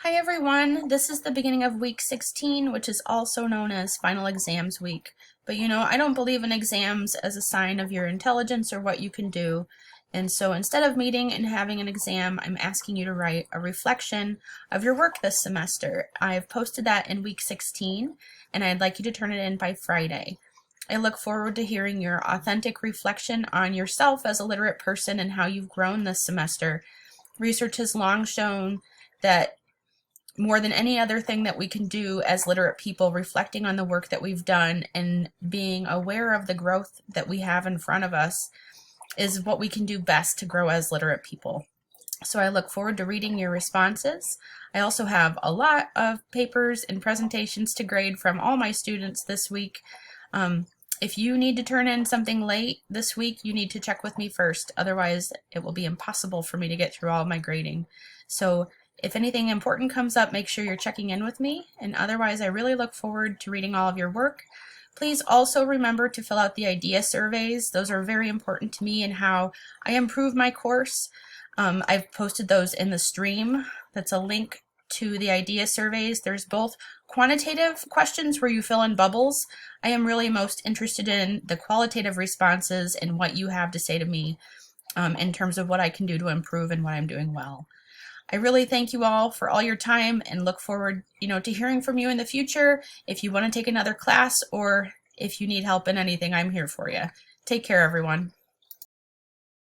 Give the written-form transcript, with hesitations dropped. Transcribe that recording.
Hi everyone, this is the beginning of week 16, which is also known as final exams week. But I don't believe in exams as a sign of your intelligence or what you can do. And so instead of meeting and having an exam, I'm asking you to write a reflection of your work this semester. I've posted that in week 16, and I'd like you to turn it in by Friday. I look forward to hearing your authentic reflection on yourself as a literate person and how you've grown this semester. Research has long shown that more than any other thing that we can do as literate people, reflecting on the work that we've done and being aware of the growth that we have in front of us is what we can do best to grow as literate people. So I look forward to reading your responses. I also have a lot of papers and presentations to grade from all my students this week. If you need to turn in something late this week, you need to check with me first. Otherwise, it will be impossible for me to get through all of my grading. So if anything important comes up, make sure you're checking in with me. And otherwise, I really look forward to reading all of your work. Please also remember to fill out the idea surveys. Those are very important to me and how I improve my course. I've posted those in the stream. That's a link to the idea surveys. There's both quantitative questions where you fill in bubbles. I am really most interested in the qualitative responses and what you have to say to me in terms of what I can do to improve and what I'm doing well. I really thank you all for all your time and look forward, to hearing from you in the future. If you want to take another class or if you need help in anything, I'm here for you. Take care, everyone.